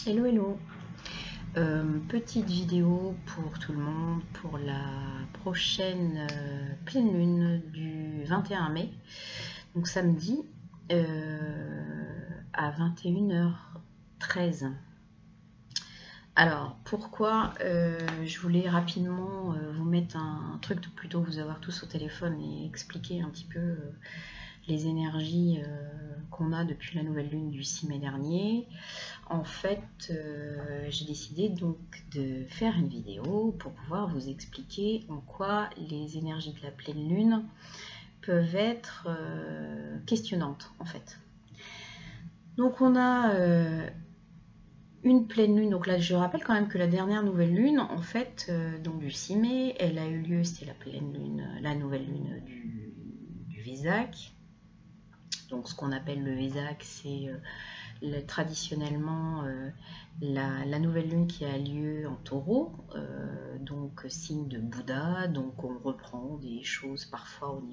Hello hello, petite vidéo pour tout le monde pour la prochaine pleine lune du 21 mai, donc samedi à 21h13. Alors pourquoi je voulais rapidement vous mettre un truc, plutôt vous avoir tous au téléphone et expliquer un petit peu les énergies qu'on a depuis la nouvelle lune du 6 mai dernier. En fait, j'ai décidé donc de faire une vidéo pour pouvoir vous expliquer en quoi les énergies de la pleine lune peuvent être questionnantes en fait. Donc on a une pleine lune, donc là je rappelle quand même que la dernière nouvelle lune en fait, donc du 6 mai, elle a eu lieu, c'était la pleine lune, la nouvelle lune du Vésac. Donc ce qu'on appelle le Vésac, c'est traditionnellement la nouvelle lune qui a lieu en taureau, donc signe de Bouddha, donc on reprend des choses parfois au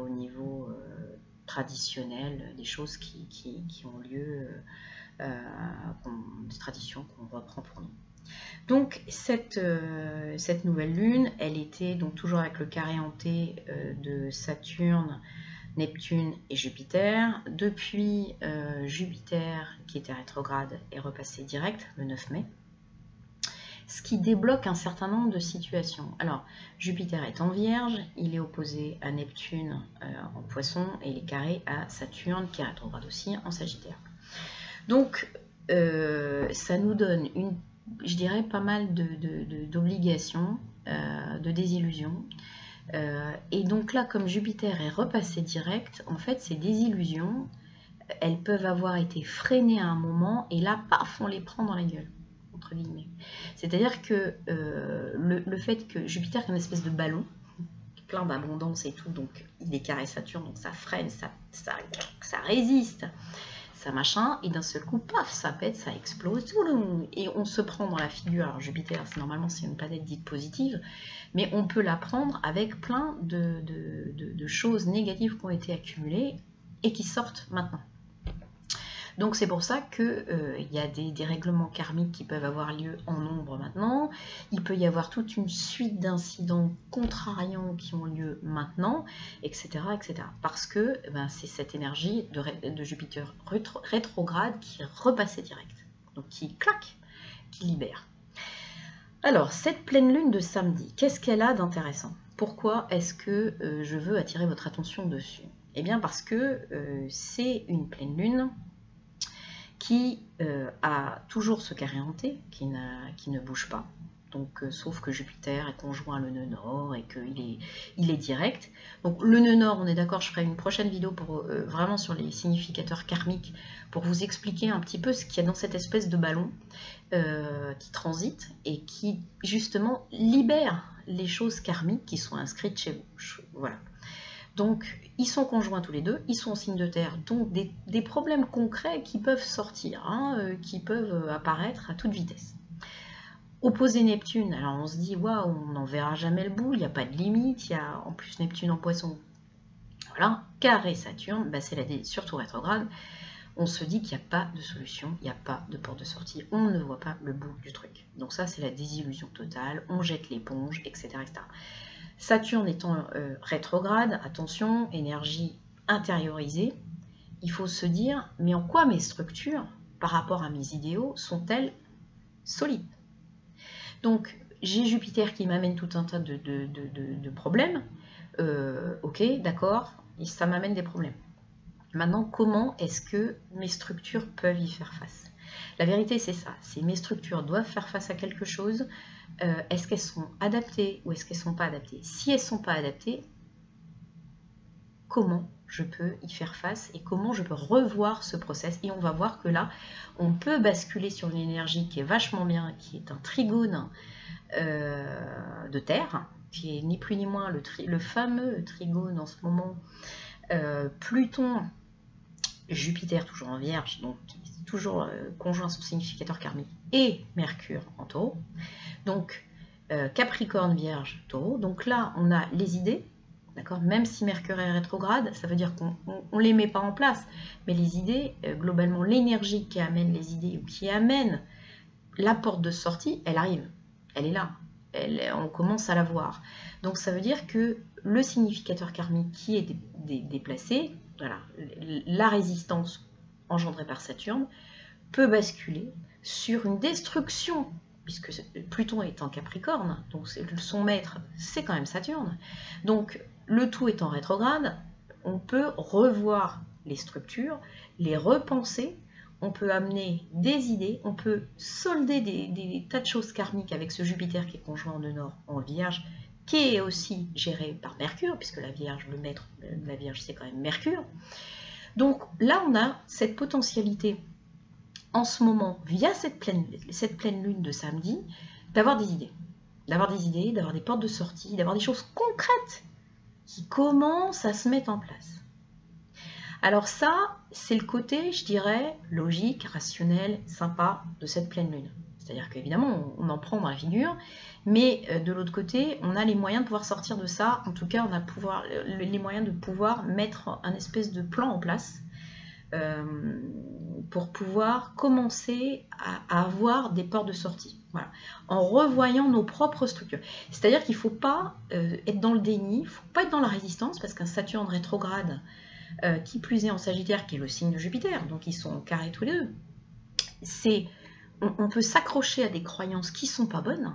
niveau traditionnel, des choses qui ont lieu, des traditions qu'on reprend pour nous. Donc cette nouvelle lune, elle était donc toujours avec le carré hanté de Saturne, Neptune et Jupiter. Depuis, Jupiter, qui était rétrograde, est repassé direct le 9 mai, ce qui débloque un certain nombre de situations. Alors, Jupiter est en Vierge, il est opposé à Neptune en Poisson, et il est carré à Saturne, qui est rétrograde aussi, en Sagittaire. Donc, ça nous donne, je dirais, pas mal d'obligations, de désillusions. Et donc là, comme Jupiter est repassé direct, en fait, ces désillusions, elles peuvent avoir été freinées à un moment, et là, paf, on les prend dans la gueule, entre guillemets. C'est-à-dire que le fait que Jupiter est une espèce de ballon, plein d'abondance et tout, donc il est carré Saturne, donc ça freine, ça résiste, ça machin, et d'un seul coup, paf, ça pète, ça explose, et on se prend dans la figure. Alors Jupiter, normalement, c'est une planète dite positive, mais on peut la prendre avec plein de choses négatives qui ont été accumulées et qui sortent maintenant. Donc c'est pour ça qu'il y a des règlements karmiques qui peuvent avoir lieu en nombre maintenant. Il peut y avoir toute une suite d'incidents contrariants qui ont lieu maintenant, etc. etc. Parce que c'est cette énergie de Jupiter rétrograde qui est repassée direct. Donc qui claque, qui libère. Alors, cette pleine lune de samedi, qu'est-ce qu'elle a d'intéressant? Pourquoi est-ce que je veux attirer votre attention dessus? Eh bien parce que c'est une pleine lune qui a toujours ce carré hanté, qui ne bouge pas. Donc, sauf que Jupiter est conjoint le nœud nord et qu'il est direct. Donc le nœud nord, on est d'accord, je ferai une prochaine vidéo pour, vraiment sur les significateurs karmiques, pour vous expliquer un petit peu ce qu'il y a dans cette espèce de ballon qui transite et qui justement libère les choses karmiques qui sont inscrites chez vous. Voilà. Donc, ils sont conjoints tous les deux, ils sont en signe de terre, donc des problèmes concrets qui peuvent sortir, qui peuvent apparaître à toute vitesse. Opposé Neptune, alors on se dit, waouh, on n'en verra jamais le bout, il n'y a pas de limite, il y a en plus Neptune en Poisson. Voilà, carré Saturne, c'est surtout rétrograde, on se dit qu'il n'y a pas de solution, il n'y a pas de porte de sortie, on ne voit pas le bout du truc. Donc ça, c'est la désillusion totale, on jette l'éponge, etc., etc. Saturne étant rétrograde, attention, énergie intériorisée, il faut se dire, mais en quoi mes structures, par rapport à mes idéaux, sont-elles solides? Donc, j'ai Jupiter qui m'amène tout un tas de problèmes, ok, d'accord, ça m'amène des problèmes. Maintenant, comment est-ce que mes structures peuvent y faire face? La vérité, c'est ça, c'est mes structures doivent faire face à quelque chose. Est-ce qu'elles sont adaptées ou est-ce qu'elles ne sont pas adaptées? Si elles ne sont pas adaptées, comment je peux y faire face et comment je peux revoir ce process? Et on va voir que là, on peut basculer sur une énergie qui est vachement bien, qui est un trigone de Terre, qui est ni plus ni moins le fameux trigone en ce moment, Pluton, Jupiter toujours en Vierge, donc qui est toujours conjoint à son significateur karmique, et Mercure en Taureau. Donc Capricorne, Vierge, Taureau. Donc là, on a les idées, D'accord? Même si Mercure est rétrograde, ça veut dire qu'on ne les met pas en place. Mais les idées, globalement, l'énergie qui amène les idées ou qui amène la porte de sortie, elle arrive. Elle est là. On commence à la voir. Donc ça veut dire que le significateur karmique qui est déplacé, voilà, la résistance engendrée par Saturne, peut basculer sur une destruction, puisque Pluton est en Capricorne, donc son maître, c'est quand même Saturne. Donc, le tout étant rétrograde, on peut revoir les structures, les repenser, on peut amener des idées, on peut solder des tas de choses karmiques avec ce Jupiter qui est conjoint en nœud nord en Vierge, qui est aussi géré par Mercure, puisque la Vierge, le maître de la Vierge, c'est quand même Mercure. Donc là, on a cette potentialité en ce moment, via cette pleine lune de samedi, d'avoir des idées. D'avoir des portes de sortie, d'avoir des choses concrètes qui commencent à se mettre en place. Alors ça, c'est le côté, je dirais, logique, rationnel, sympa de cette pleine lune. C'est-à-dire qu'évidemment, on en prend dans la figure, mais de l'autre côté, on a les moyens de pouvoir sortir de ça. En tout cas, on a les moyens de pouvoir mettre un espèce de plan en place pour pouvoir commencer à avoir des portes de sortie. Voilà. En revoyant nos propres structures. C'est-à-dire qu'il ne faut pas être dans le déni, il ne faut pas être dans la résistance, parce qu'un Saturne rétrograde, qui plus est en Sagittaire, qui est le signe de Jupiter, donc ils sont en carré tous les deux, on peut s'accrocher à des croyances qui ne sont pas bonnes,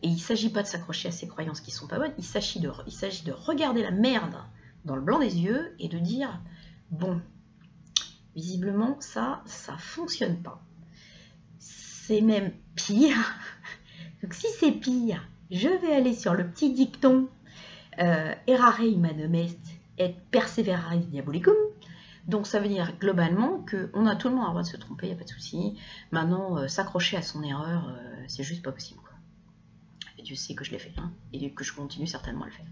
et il ne s'agit pas de s'accrocher à ces croyances qui ne sont pas bonnes, il s'agit de regarder la merde dans le blanc des yeux et de dire, bon, visiblement, ça ne fonctionne pas. C'est même pire. Donc si c'est pire, je vais aller sur le petit dicton errare humanum est et perseverare diabolicum. Donc ça veut dire globalement qu'on a tout le monde a le droit de se tromper, il n'y a pas de souci. Maintenant, s'accrocher à son erreur, c'est juste pas possible, quoi. Et Dieu sait que je l'ai fait, hein, et que je continue certainement à le faire.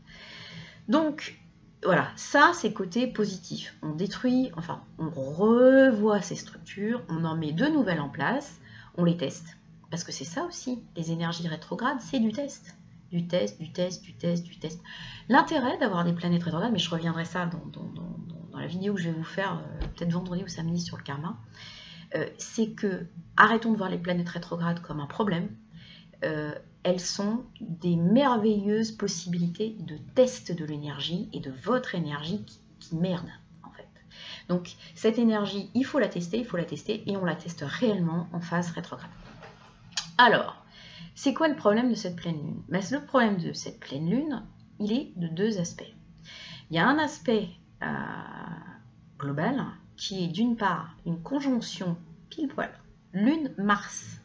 Donc, voilà, ça c'est côté positif. On détruit, enfin, on revoit ces structures, on en met de nouvelles en place, on les teste. Parce que c'est ça aussi, les énergies rétrogrades, c'est du test. Du test, du test, du test, du test. L'intérêt d'avoir des planètes rétrogrades, mais je reviendrai ça dans la vidéo que je vais vous faire, peut-être vendredi ou samedi sur le karma, c'est que arrêtons de voir les planètes rétrogrades comme un problème. Elles sont des merveilleuses possibilités de test de l'énergie et de votre énergie qui merde, en fait. Donc, cette énergie, il faut la tester et on la teste réellement en phase rétrograde. Alors, c'est quoi le problème de cette pleine lune? Le problème de cette pleine lune, il est de deux aspects. Il y a un aspect global qui est d'une part une conjonction pile-poil Lune-Mars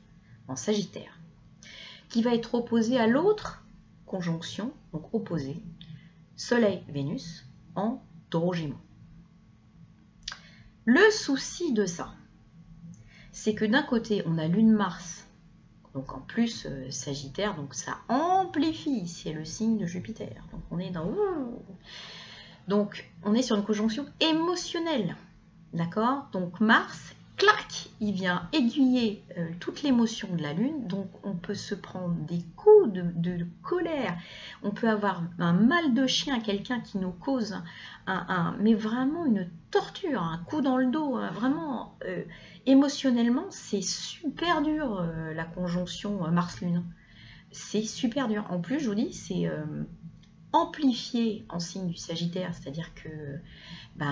en Sagittaire, qui va être opposé à l'autre conjonction, donc opposé, Soleil-Vénus en Taureau-Gémeaux. Le souci de ça, c'est que d'un côté, on a Lune-Mars, donc en plus Sagittaire, donc ça amplifie, c'est le signe de Jupiter. Donc on est dans... Donc on est sur une conjonction émotionnelle, d'accord? Donc Mars, clac, il vient aiguiller toute l'émotion de la Lune, donc on peut se prendre des coups de colère, on peut avoir un mal de chien, quelqu'un qui nous cause mais vraiment une torture, un coup dans le dos, vraiment émotionnellement, c'est super dur la conjonction Mars-Lune, c'est super dur. En plus, je vous dis, c'est amplifié en signe du Sagittaire, c'est-à-dire que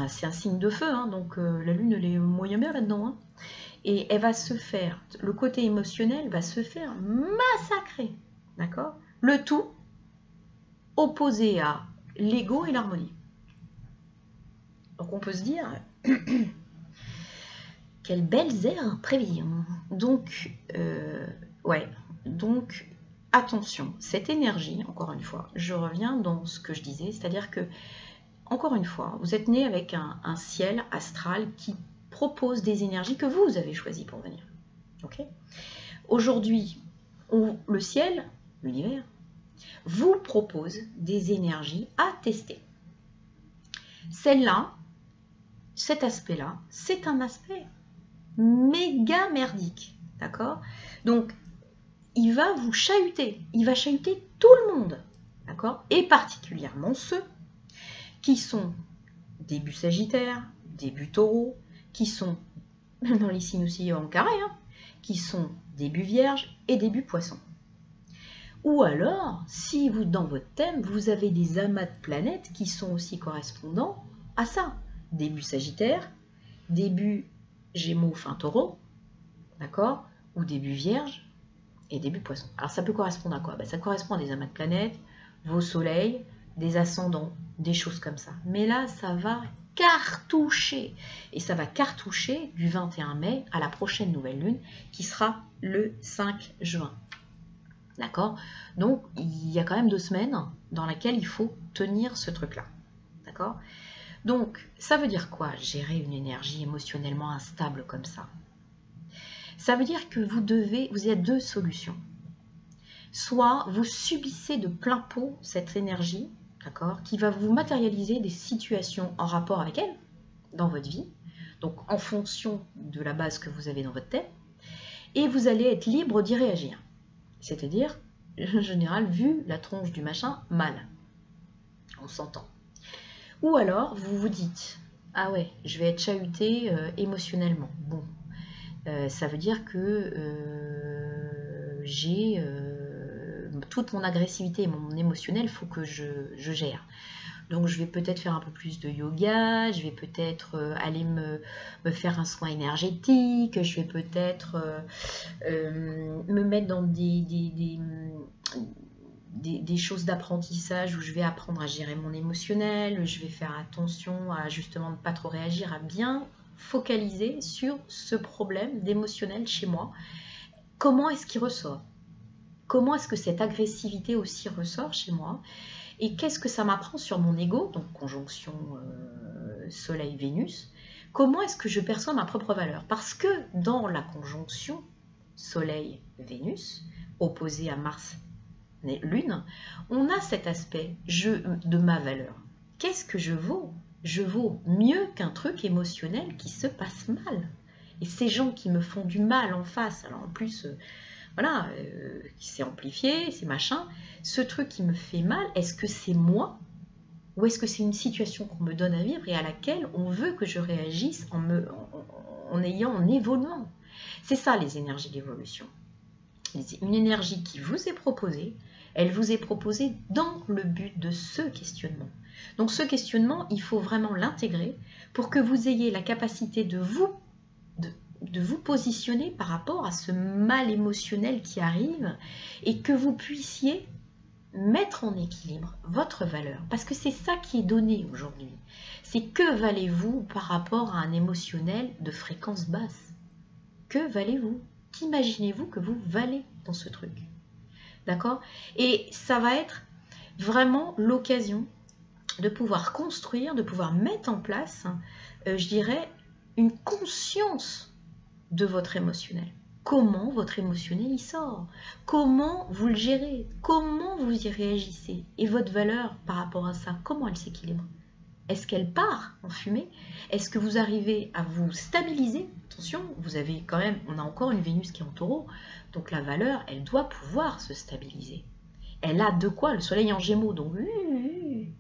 c'est un signe de feu, hein, donc la Lune elle est moyen bien là-dedans, hein, et elle va se faire, le côté émotionnel va se faire massacrer, d'accord? Le tout opposé à l'ego et l'harmonie. Donc on peut se dire, quelles belles airs prévisions. Donc, ouais, donc attention, cette énergie, encore une fois, je reviens dans ce que je disais, c'est-à-dire que encore une fois, vous êtes né avec un ciel astral qui propose des énergies que vous avez choisies pour venir. Okay? Aujourd'hui, le ciel, l'univers, vous propose des énergies à tester. Celle-là, cet aspect-là, c'est un aspect méga merdique. D'accord? Donc, il va vous chahuter. Il va chahuter tout le monde. D'accord? Et particulièrement ceux qui sont début Sagittaire, début Taureau, qui sont, dans les signes aussi en carré, hein, qui sont début Vierge et début Poisson. Ou alors, si vous, dans votre thème, vous avez des amas de planètes qui sont aussi correspondants à ça. Début Sagittaire, début Gémeaux, fin Taureau, d'accord? Ou début Vierge et début Poisson. Alors ça peut correspondre à quoi? Ça correspond à des amas de planètes, vos soleils, des ascendants, des choses comme ça. Mais là, ça va cartoucher. Et ça va cartoucher du 21 mai à la prochaine nouvelle lune qui sera le 5 juin. D'accord? Donc, il y a quand même 2 semaines dans lesquelles il faut tenir ce truc-là. D'accord? Donc, ça veut dire quoi, gérer une énergie émotionnellement instable comme ça? Ça veut dire que vous avez 2 solutions. Soit vous subissez de plein pot cette énergie, d'accord, qui va vous matérialiser des situations en rapport avec elle, dans votre vie, donc en fonction de la base que vous avez dans votre tête, et vous allez être libre d'y réagir. C'est-à-dire, en général, vu la tronche du machin, mal. On s'entend. Ou alors, vous vous dites, ah ouais, je vais être chahuté émotionnellement. Bon, ça veut dire que j'ai toute mon agressivité et mon émotionnel, il faut que je gère. Donc je vais peut-être faire un peu plus de yoga, je vais peut-être aller me faire un soin énergétique, je vais peut-être me mettre dans des choses d'apprentissage où je vais apprendre à gérer mon émotionnel, je vais faire attention à justement ne pas trop réagir, à bien focaliser sur ce problème d'émotionnel chez moi. Comment est-ce qu'il ressort? Comment est-ce que cette agressivité aussi ressort chez moi? Et qu'est-ce que ça m'apprend sur mon ego, donc conjonction Soleil-Vénus? Comment est-ce que je perçois ma propre valeur? Parce que dans la conjonction Soleil-Vénus, opposée à Mars-Lune, on a cet aspect de ma valeur. Qu'est-ce que je vaux? Je vaux mieux qu'un truc émotionnel qui se passe mal. Et ces gens qui me font du mal en face, alors en plus... voilà, c'est amplifié, c'est machin. Ce truc qui me fait mal, est-ce que c'est moi? Ou est-ce que c'est une situation qu'on me donne à vivre et à laquelle on veut que je réagisse en évoluant? C'est ça les énergies d'évolution. Une énergie qui vous est proposée, elle vous est proposée dans le but de ce questionnement. Donc ce questionnement, il faut vraiment l'intégrer pour que vous ayez la capacité de vous positionner par rapport à ce mal émotionnel qui arrive et que vous puissiez mettre en équilibre votre valeur. Parce que c'est ça qui est donné aujourd'hui. C'est que valez-vous par rapport à un émotionnel de fréquence basse? Que valez-vous? Qu'imaginez-vous que vous valez dans ce truc? D'accord? Et ça va être vraiment l'occasion de pouvoir construire, de pouvoir mettre en place, je dirais, une conscience de votre émotionnel. Comment votre émotionnel y sort? Comment vous le gérez? Comment vous y réagissez? Et votre valeur par rapport à ça, comment elle s'équilibre? Est-ce qu'elle part en fumée? Est-ce que vous arrivez à vous stabiliser? Attention, vous avez quand même, on a encore une Vénus qui est en Taureau, donc la valeur, elle doit pouvoir se stabiliser. Elle a de quoi, le soleil en Gémeaux, donc lui,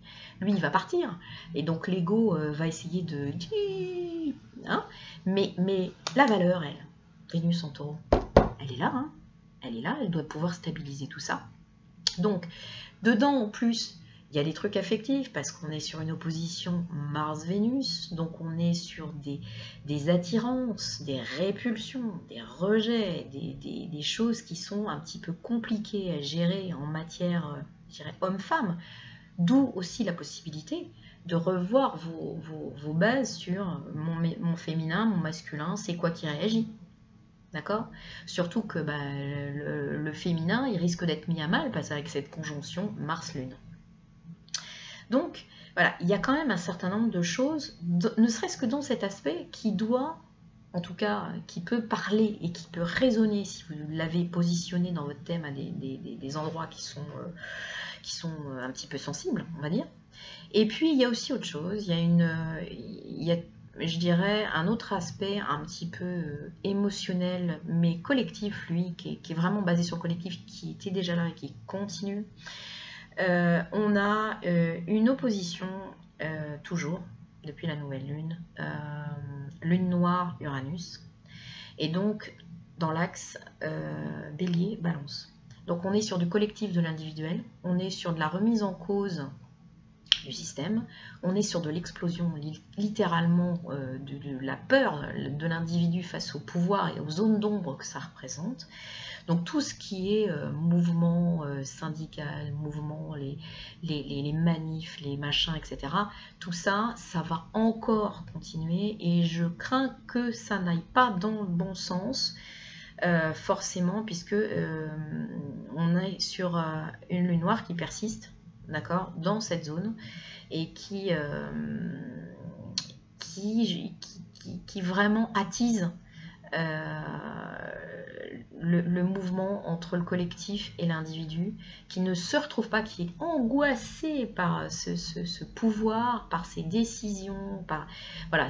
il va partir. Et donc l'ego va essayer de... Hein, mais la valeur, elle, Vénus en Taureau, elle est là, hein, elle est là, elle doit pouvoir stabiliser tout ça. Donc, dedans, en plus, il y a des trucs affectifs, parce qu'on est sur une opposition Mars-Vénus, donc on est sur des attirances, des répulsions, des rejets, des choses qui sont un petit peu compliquées à gérer en matière, je dirais, homme-femme, d'où aussi la possibilité de revoir vos bases sur mon féminin, mon masculin, c'est quoi qui réagit. D'accord? Surtout que le féminin, il risque d'être mis à mal parce qu'avec cette conjonction Mars-Lune. Donc, voilà, il y a quand même un certain nombre de choses, ne serait-ce que dans cet aspect, qui doit, en tout cas, qui peut parler et qui peut résonner si vous l'avez positionné dans votre thème à des endroits qui sont un petit peu sensibles, on va dire. Et puis, il y a aussi autre chose, il y a, je dirais, un autre aspect un petit peu émotionnel, mais collectif, lui, qui est vraiment basé sur le collectif, qui était déjà là et qui continue. On a une opposition toujours, depuis la nouvelle lune, lune noire Uranus, et donc dans l'axe bélier balance. Donc on est sur du collectif de l'individuel, on est sur de la remise en cause du système, on est sur de l'explosion littéralement de la peur de l'individu face au pouvoir et aux zones d'ombre que ça représente. Donc tout ce qui est mouvement syndical, mouvement, les manifs, les machins, etc., tout ça, ça va encore continuer et je crains que ça n'aille pas dans le bon sens, forcément, puisque on est sur une lune noire qui persiste, d'accord, dans cette zone et qui vraiment attise le mouvement entre le collectif et l'individu, qui ne se retrouve pas, qui est angoissé par ce pouvoir, par ses décisions, par voilà,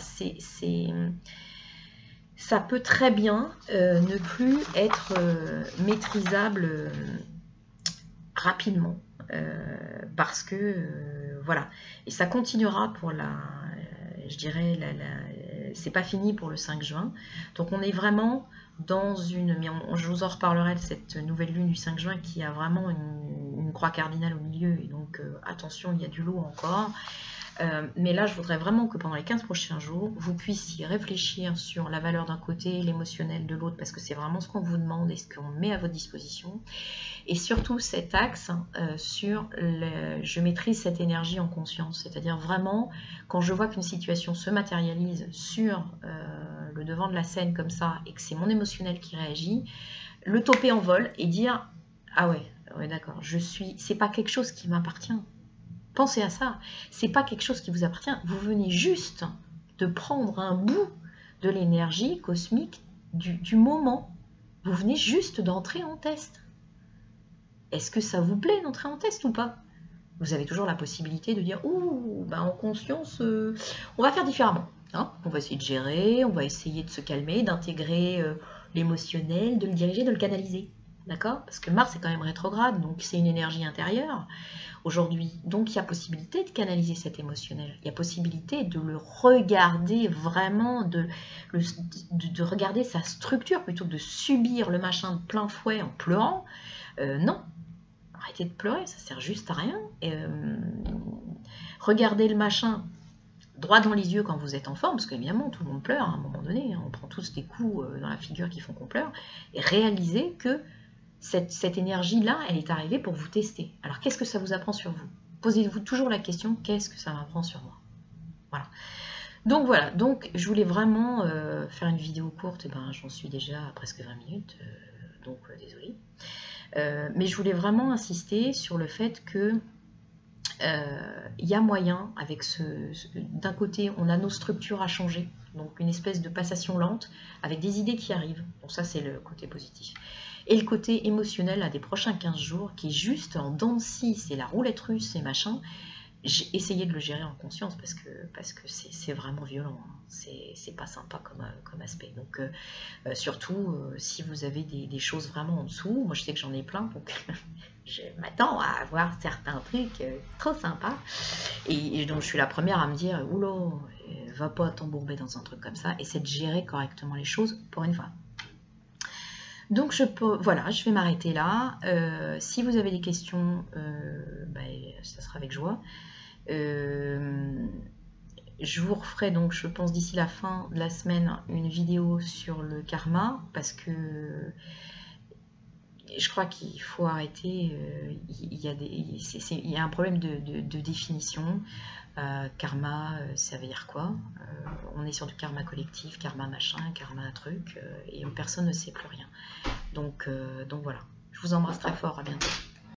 ça peut très bien ne plus être maîtrisable rapidement, parce que voilà, et ça continuera pour je dirais c'est pas fini pour le 5 juin, donc on est vraiment dans une, mais je vous en reparlerai de cette nouvelle lune du 5 juin qui a vraiment une croix cardinale au milieu, et donc attention, il y a du lot encore. Mais là, je voudrais vraiment que pendant les 15 prochains jours, vous puissiez réfléchir sur la valeur d'un côté, l'émotionnel de l'autre, parce que c'est vraiment ce qu'on vous demande et ce qu'on met à votre disposition. Et surtout cet axe sur je maîtrise cette énergie en conscience, c'est-à-dire vraiment, quand je vois qu'une situation se matérialise sur le devant de la scène comme ça, et que c'est mon émotionnel qui réagit, le toper en vol et dire « Ah ouais d'accord, c'est pas quelque chose qui m'appartient ». Pensez à ça, c'est pas quelque chose qui vous appartient, vous venez juste de prendre un bout de l'énergie cosmique du moment, vous venez juste d'entrer en test. Est-ce que ça vous plaît d'entrer en test ou pas? Vous avez toujours la possibilité de dire « Ouh, ben en conscience, on va faire différemment. Hein, on va essayer de gérer, on va essayer de se calmer, d'intégrer l'émotionnel, de le diriger, de le canaliser. » D'accord? Parce que Mars est quand même rétrograde, donc c'est une énergie intérieure aujourd'hui. Donc il y a possibilité de canaliser cet émotionnel. Il y a possibilité de le regarder vraiment, de regarder sa structure plutôt que de subir le machin de plein fouet en pleurant. Non, arrêtez de pleurer, ça sert juste à rien. Regardez le machin droit dans les yeux quand vous êtes en forme, parce qu'évidemment tout le monde pleure à un moment donné, hein, on prend tous des coups dans la figure qui font qu'on pleure, et réalisez que cette énergie-là, elle est arrivée pour vous tester. Alors, qu'est-ce que ça vous apprend sur vous? Posez-vous toujours la question, qu'est-ce que ça m'apprend sur moi? Voilà. Donc je voulais vraiment faire une vidéo courte, j'en suis déjà à presque 20 minutes, donc désolée. Mais je voulais vraiment insister sur le fait que il y a moyen, avec d'un côté, on a nos structures à changer, donc une espèce de passation lente, avec des idées qui arrivent. Donc ça, c'est le côté positif. Et le côté émotionnel à des prochains 15 jours, qui est juste en dents de scie, c'est la roulette russe et machin. J'ai essayé de le gérer en conscience parce que c'est vraiment violent, hein. C'est pas sympa comme aspect. Donc surtout si vous avez des choses vraiment en dessous, moi je sais que j'en ai plein, donc je m'attends à avoir certains trucs trop sympas. Et donc je suis la première à me dire, oula, va pas t'embourber dans un truc comme ça, essaie de gérer correctement les choses pour une fois. Donc voilà, je vais m'arrêter là. Si vous avez des questions, ça sera avec joie. Je vous referai donc, je pense, d'ici la fin de la semaine, une vidéo sur le karma, parce que je crois qu'il faut arrêter. Il y a un problème de définition. Karma, ça veut dire quoi? On est sur du karma collectif, karma machin, karma un truc, et personne ne sait plus rien. Donc voilà. Je vous embrasse très fort, à bientôt.